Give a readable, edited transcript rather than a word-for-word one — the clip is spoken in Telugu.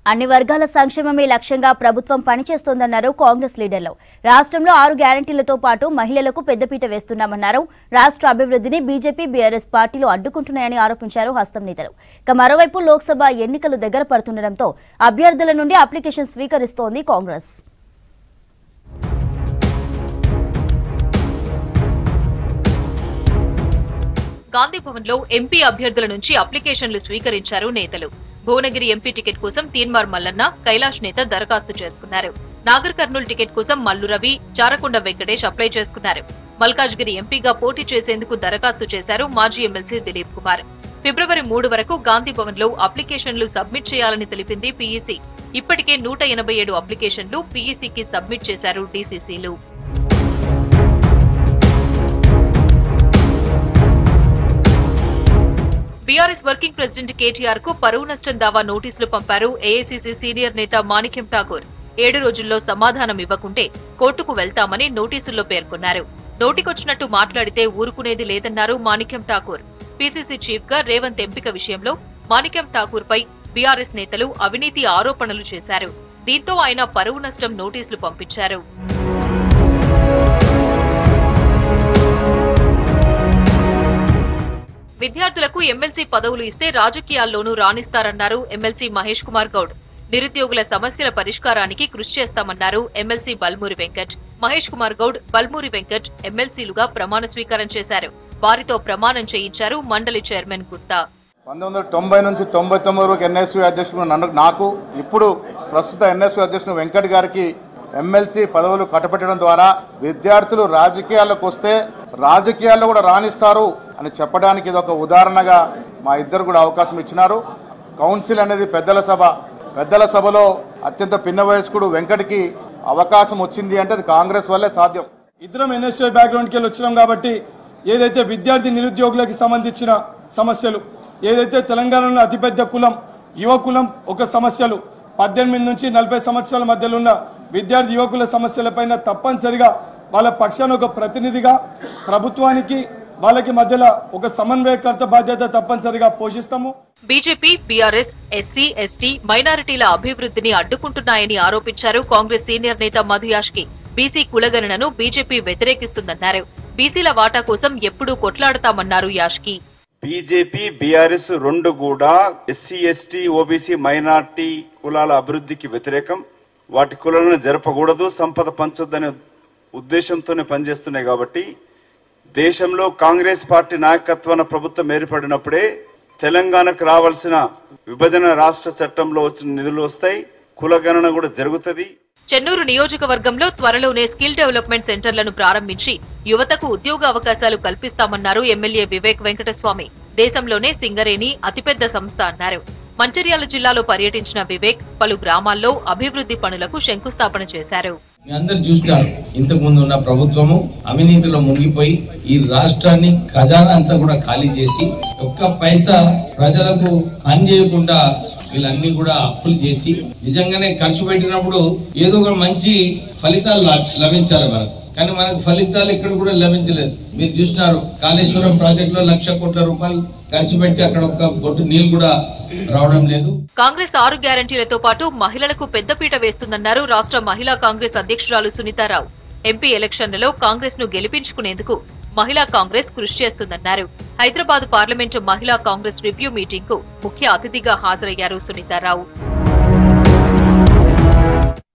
అన్ని వర్గాల సంక్షేమమే లక్ష్యంగా ప్రభుత్వం పనిచేస్తోందన్నారు కాంగ్రెస్ లీడర్లు. రాష్ట్రంలో 6 గ్యారెంటీలతో పాటు మహిళలకు పెద్దపీట వేస్తున్నామన్నారు. రాష్ట్ర అభివృద్ధిని బీజేపీ, బీఆర్ఎస్ పార్టీలు అడ్డుకుంటున్నాయని ఆరోపించారు హస్తం నేతలు. ఇక మరోవైపు లోక్సభ ఎన్నికలు దగ్గర పడుతుండటంతో అభ్యర్థుల నుండి అప్లికేషన్ స్వీకరిస్తోంది కాంగ్రెస్. గాంధీభవన్లో ఎంపీ అభ్యర్థుల నుంచి అప్లికేషన్లు స్వీకరించారు నేతలు. భువనగిరి ఎంపీ టికెట్ కోసం తీన్మార్ మల్లన్న, కైలాష్ నేత దరఖాస్తు చేసుకున్నారు. నాగర్ కర్నూల్ టికెట్ కోసం మల్లు రవి, చారకొండ వెంకటేష్ అప్లై చేసుకున్నారు. మల్కాజ్గిరి ఎంపీగా పోటీ చేసేందుకు దరఖాస్తు చేశారు మాజీ ఎమ్మెల్సీ దిలీప్ కుమార్. ఫిబ్రవరి 3 వరకు గాంధీభవన్లో అప్లికేషన్లు సబ్మిట్ చేయాలని తెలిపింది పీఈసీ. ఇప్పటికే 187 అప్లికేషన్లు పీఈసీకి సబ్మిట్ చేశారు డీసీసీలు. బీఆర్ఎస్ వర్కింగ్ ప్రెసిడెంట్ కేటీఆర్ కు పరువు నష్టం దావా నోటీసులు పంపారు ఏఐసీసీ సీనియర్ నేత మాణిక్యం ఠాకూర్. 7 రోజుల్లో సమాధానం ఇవ్వకుంటే కోర్టుకు వెళ్తామని నోటీసుల్లో పేర్కొన్నారు. నోటికొచ్చినట్టు మాట్లాడితే ఊరుకునేది లేదన్నారు మాణిక్యం ఠాకూర్. పీసీసీ చీఫ్ గా రేవంత్ ఎంపిక విషయంలో మాణిక్యం ఠాకూర్ పై బీఆర్ఎస్ నేతలు అవినీతి ఆరోపణలు చేశారు. దీంతో ఆయన పరువు నష్టం నోటీసులు పంపించారు. విద్యార్థులకు ఎమ్మెల్సీ పదవులు ఇస్తే రాజకీయాల్లోనూ రాణిస్తారన్నారు ఎమ్మెల్సీ మహేష్ కుమార్ గౌడ్. నిరుద్యోగుల సమస్యల పరిష్కారానికి కృషి చేస్తామన్నారు ఎమ్మెల్సీ బల్మూరి వెంకట్. మహేష్ కుమార్ గౌడ్, బల్మూరి వెంకట్ ఎమ్మెల్సీలుగా ప్రమాణ స్వీకారం చేశారు. వారితో ప్రమాణం చేయించారు మండలి చైర్మన్ గుత్తా. 1990 నుంచి 99 వరకు ఎన్ఎస్యూ అధ్యక్షుడు నాకు, ఇప్పుడు ప్రస్తుత ఎన్ఎస్యూ అధ్యక్షుడు వెంకట్ గారికి ఎమ్మెల్సీ పదవులు కట్టబెట్టడం ద్వారా విద్యార్థులు రాజకీయాల్లోకి వస్తే రాజకీయాల్లో కూడా రాణిస్తారు అని చెప్పడానికి ఇది ఒక ఉదాహరణగా మా ఇద్దరు కూడా అవకాశం ఇచ్చినారు. కౌన్సిల్ అనేది పెద్దల సభలో అత్యంత పిన్న వయస్కుడు వెంకట్కి అవకాశం వచ్చింది అంటే అది కాంగ్రెస్ వల్లే సాధ్యం. ఇద్దరం ఎన్ఎస్యూ బ్యాక్గ్రౌండ్కి వెళ్ళి వచ్చినాం కాబట్టి ఏదైతే విద్యార్థి నిరుద్యోగులకి సంబంధించిన సమస్యలు, ఏదైతే తెలంగాణలో అతిపెద్ద కులం యువ కులం ఒక సమస్యలు, 18 నుంచి 40 సంవత్సరాల మధ్యలో ఉన్న విద్యార్థి యువకుల సమస్యలపైన తప్పనిసరిగా వాళ్ళ పక్షాన ఒక ప్రతినిధిగా ప్రభుత్వానికి వాళ్ళకి మధ్యలో ఒక సమన్వయకర్త బాధ్యత తప్పనిసరిగా పోషిస్తాము. బీజేపీ, బీఆర్ఎస్ ఎస్సీ, ఎస్టీ, మైనారిటీల అభివృద్ధిని అడ్డుకుంటున్నాయని ఆరోపించారు కాంగ్రెస్ సీనియర్ నేత మధు యాష్కి. బీసీ కులగణనను బీజేపీ వ్యతిరేకిస్తుందన్నారు. బీసీల వాటా కోసం ఎప్పుడూ కొట్లాడతామన్నారు యాష్కి. బీజేపీ, బీఆర్ఎస్ రెండు కూడా ఎస్సీ, ఎస్టీ, ఓబీసీ, మైనార్టీ కులాల అభివృద్ధికి వ్యతిరేకం. వాటి కులాలను జరపకూడదు, సంపద పంచొద్దనే ఉద్దేశంతోనే పనిచేస్తున్నాయి. కాబట్టి దేశంలో కాంగ్రెస్ పార్టీ నాయకత్వాన ప్రభుత్వం ఏర్పడినప్పుడే తెలంగాణకు రావాల్సిన విభజన రాష్ట్ర చట్టంలో వచ్చిన నిధులు వస్తాయి, కులగణన కూడా జరుగుతుంది. చెన్నూరు నియోజకవర్గంలో త్వరలోనే స్కిల్ డెవలప్మెంట్ సెంటర్లను ప్రారంభించి యువతకు ఉద్యోగ అవకాశాలు కల్పిస్తామన్నారు ఎమ్మెల్యే వివేక్ వెంకటస్వామి. దేశంలోనే సింగరేణి అతిపెద్ద సంస్థ అన్నారు. మంచిర్యాల జిల్లాలో పర్యటించిన వివేక్ పలు గ్రామాల్లో అభివృద్ధి పనులకు శంకుస్థాపన చేశారు. అందరు చూస్తారు, ఇంతకు ముందు ఉన్న ప్రభుత్వము అవినీతిలో మునిగిపోయి ఈ రాష్ట్రాన్ని ఖజానా అంతా కూడా ఖాళీ చేసి ఒక్క పైసా ప్రజలకు పని చేయకుండా వీళ్ళన్నీ కూడా అప్పులు చేసి నిజంగానే ఖర్చు పెట్టినప్పుడు ఏదో ఒక మంచి ఫలితాలు లభించాలి మనకు. కానీ మనకు ఫలితాలు ఇక్కడ కూడా లభించలేదు. మీరు చూసినారు, కాళేశ్వరం ప్రాజెక్ట్ లో 1,00,000 కోట్ల రూపాయలు ఖర్చు పెట్టి అక్కడ ఒక్క బొట్టు నీళ్లు కూడా రావడం లేదు. కాంగ్రెస్ 6 గ్యారెంటీలతో పాటు మహిళలకు పెద్దపీట వేస్తుందన్నారు రాష్ట్ర మహిళా కాంగ్రెస్ అధ్యక్షురాలు సునీతారావు. ఎంపీ ఎలక్షన్లలో కాంగ్రెస్ ను గెలిపించుకునేందుకు మహిళా కాంగ్రెస్ కృషి చేస్తుందన్నారు. హైదరాబాద్ పార్లమెంటు మహిళా కాంగ్రెస్ రివ్యూ మీటింగ్ కు ముఖ్య అతిథిగా హాజరయ్యారు సునీతారావు.